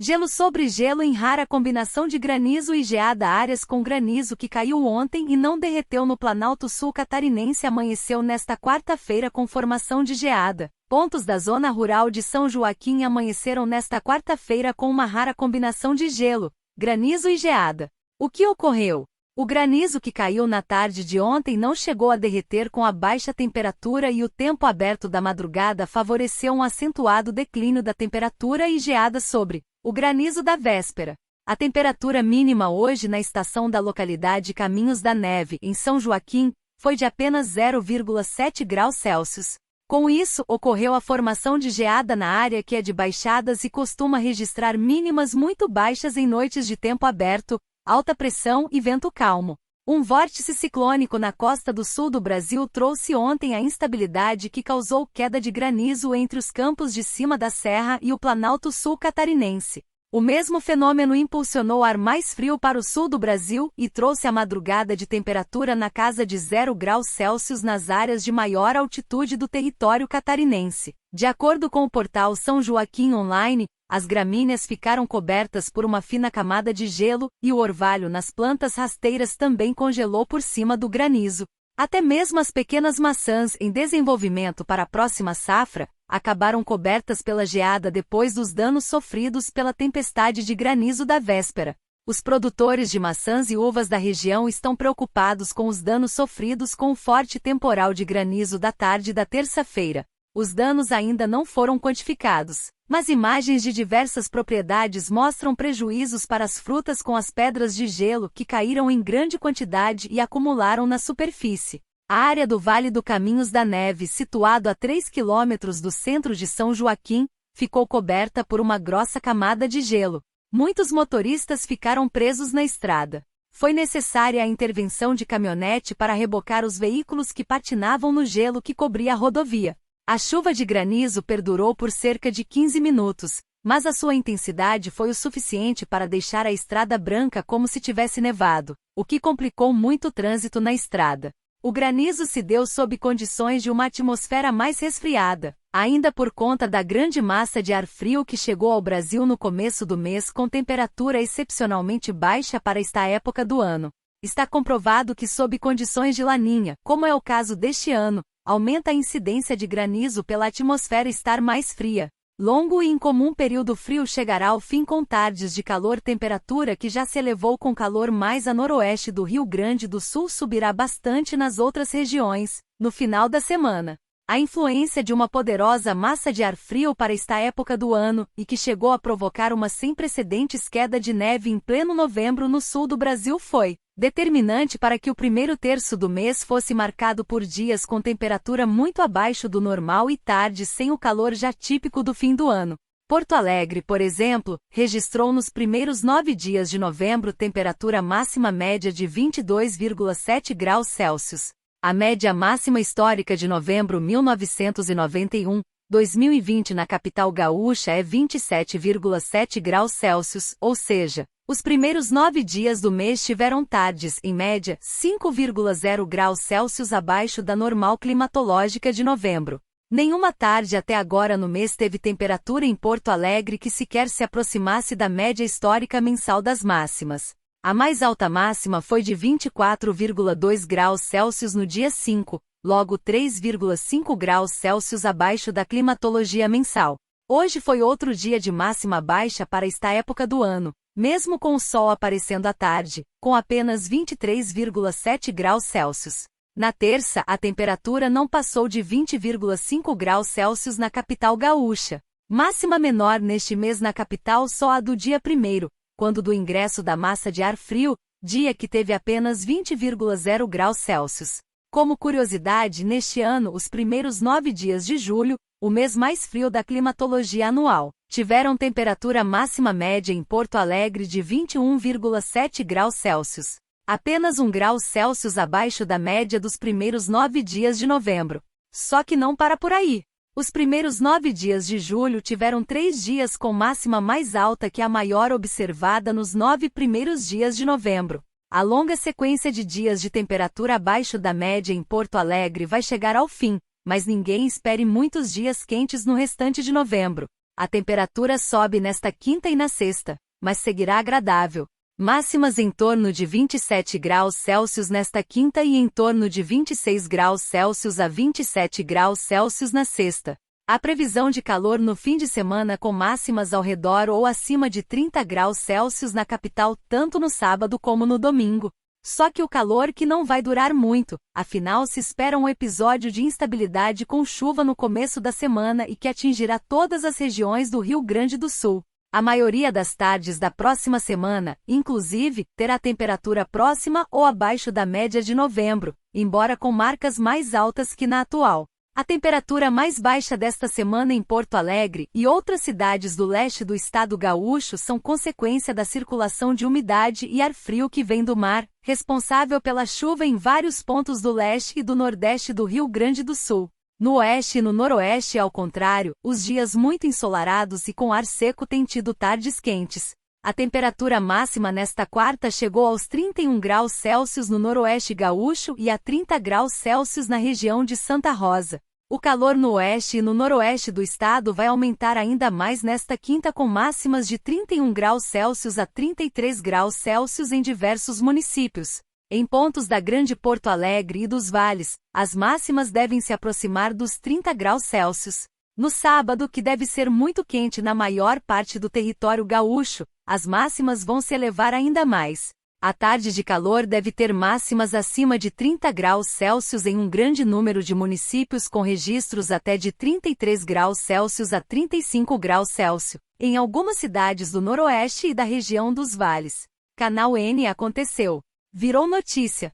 Gelo sobre gelo em rara combinação de granizo e geada. Áreas com granizo que caiu ontem e não derreteu no Planalto Sul catarinense amanheceu nesta quarta-feira com formação de geada. Pontos da zona rural de São Joaquim amanheceram nesta quarta-feira com uma rara combinação de gelo, granizo e geada. O que ocorreu? O granizo que caiu na tarde de ontem não chegou a derreter com a baixa temperatura e o tempo aberto da madrugada favoreceu um acentuado declínio da temperatura e geada sobre o granizo da véspera. A temperatura mínima hoje na estação da localidade Caminhos da Neve, em São Joaquim, foi de apenas 0,7 graus Celsius. Com isso, ocorreu a formação de geada na área que é de baixadas e costuma registrar mínimas muito baixas em noites de tempo aberto, alta pressão e vento calmo. Um vórtice ciclônico na costa do sul do Brasil trouxe ontem a instabilidade que causou queda de granizo entre os campos de cima da serra e o Planalto Sul catarinense. O mesmo fenômeno impulsionou ar mais frio para o sul do Brasil e trouxe a madrugada de temperatura na casa de 0 graus Celsius nas áreas de maior altitude do território catarinense. De acordo com o portal São Joaquim Online, as gramíneas ficaram cobertas por uma fina camada de gelo, e o orvalho nas plantas rasteiras também congelou por cima do granizo. Até mesmo as pequenas maçãs em desenvolvimento para a próxima safra acabaram cobertas pela geada depois dos danos sofridos pela tempestade de granizo da véspera. Os produtores de maçãs e uvas da região estão preocupados com os danos sofridos com o forte temporal de granizo da tarde da terça-feira. Os danos ainda não foram quantificados, mas imagens de diversas propriedades mostram prejuízos para as frutas com as pedras de gelo que caíram em grande quantidade e acumularam na superfície. A área do Vale do Caminhos da Neve, situado a 3 quilômetros do centro de São Joaquim, ficou coberta por uma grossa camada de gelo. Muitos motoristas ficaram presos na estrada. Foi necessária a intervenção de caminhonete para rebocar os veículos que patinavam no gelo que cobria a rodovia. A chuva de granizo perdurou por cerca de 15 minutos, mas a sua intensidade foi o suficiente para deixar a estrada branca como se tivesse nevado, o que complicou muito o trânsito na estrada. O granizo se deu sob condições de uma atmosfera mais resfriada, ainda por conta da grande massa de ar frio que chegou ao Brasil no começo do mês com temperatura excepcionalmente baixa para esta época do ano. Está comprovado que sob condições de laninha, como é o caso deste ano, aumenta a incidência de granizo pela atmosfera estar mais fria. Longo e incomum período frio chegará ao fim com tardes de calor. Temperatura que já se elevou com calor mais a noroeste do Rio Grande do Sul subirá bastante nas outras regiões, no final da semana. A influência de uma poderosa massa de ar frio para esta época do ano, e que chegou a provocar uma sem precedentes queda de neve em pleno novembro no sul do Brasil foi determinante para que o primeiro terço do mês fosse marcado por dias com temperatura muito abaixo do normal e tardes sem o calor já típico do fim do ano. Porto Alegre, por exemplo, registrou nos primeiros 9 dias de novembro temperatura máxima média de 22,7 graus Celsius. A média máxima histórica de novembro 1991, 2020 na capital gaúcha é 27,7 graus Celsius, ou seja, os primeiros 9 dias do mês tiveram tardes, em média, 5,0 graus Celsius abaixo da normal climatológica de novembro. Nenhuma tarde até agora no mês teve temperatura em Porto Alegre que sequer se aproximasse da média histórica mensal das máximas. A mais alta máxima foi de 24,2 graus Celsius no dia 5, logo 3,5 graus Celsius abaixo da climatologia mensal. Hoje foi outro dia de máxima baixa para esta época do ano, mesmo com o sol aparecendo à tarde, com apenas 23,7 graus Celsius. Na terça, a temperatura não passou de 20,5 graus Celsius na capital gaúcha. Máxima menor neste mês na capital só a do dia 1º, quando do ingresso da massa de ar frio, dia que teve apenas 20,0 graus Celsius. Como curiosidade, neste ano, os primeiros 9 dias de julho, o mês mais frio da climatologia anual, tiveram temperatura máxima média em Porto Alegre de 21,7 graus Celsius. Apenas 1 grau Celsius abaixo da média dos primeiros 9 dias de novembro. Só que não para por aí. Os primeiros 9 dias de julho tiveram 3 dias com máxima mais alta que a maior observada nos 9 primeiros dias de novembro. A longa sequência de dias de temperatura abaixo da média em Porto Alegre vai chegar ao fim, mas ninguém espere muitos dias quentes no restante de novembro. A temperatura sobe nesta quinta e na sexta, mas seguirá agradável. Máximas em torno de 27 graus Celsius nesta quinta e em torno de 26 graus Celsius a 27 graus Celsius na sexta. Há previsão de calor no fim de semana com máximas ao redor ou acima de 30 graus Celsius na capital tanto no sábado como no domingo. Só que o calor que não vai durar muito, afinal se espera um episódio de instabilidade com chuva no começo da semana e que atingirá todas as regiões do Rio Grande do Sul. A maioria das tardes da próxima semana, inclusive, terá temperatura próxima ou abaixo da média de novembro, embora com marcas mais altas que na atual. A temperatura mais baixa desta semana em Porto Alegre e outras cidades do leste do estado gaúcho são consequência da circulação de umidade e ar frio que vem do mar, responsável pela chuva em vários pontos do leste e do nordeste do Rio Grande do Sul. No oeste e no noroeste, ao contrário, os dias muito ensolarados e com ar seco têm tido tardes quentes. A temperatura máxima nesta quarta chegou aos 31 graus Celsius no noroeste gaúcho e a 30 graus Celsius na região de Santa Rosa. O calor no oeste e no noroeste do estado vai aumentar ainda mais nesta quinta com máximas de 31 graus Celsius a 33 graus Celsius em diversos municípios. Em pontos da Grande Porto Alegre e dos vales, as máximas devem se aproximar dos 30 graus Celsius. No sábado, que deve ser muito quente na maior parte do território gaúcho, as máximas vão se elevar ainda mais. A tarde de calor deve ter máximas acima de 30 graus Celsius em um grande número de municípios com registros até de 33 graus Celsius a 35 graus Celsius, em algumas cidades do noroeste e da região dos vales. Canal N aconteceu. Virou notícia.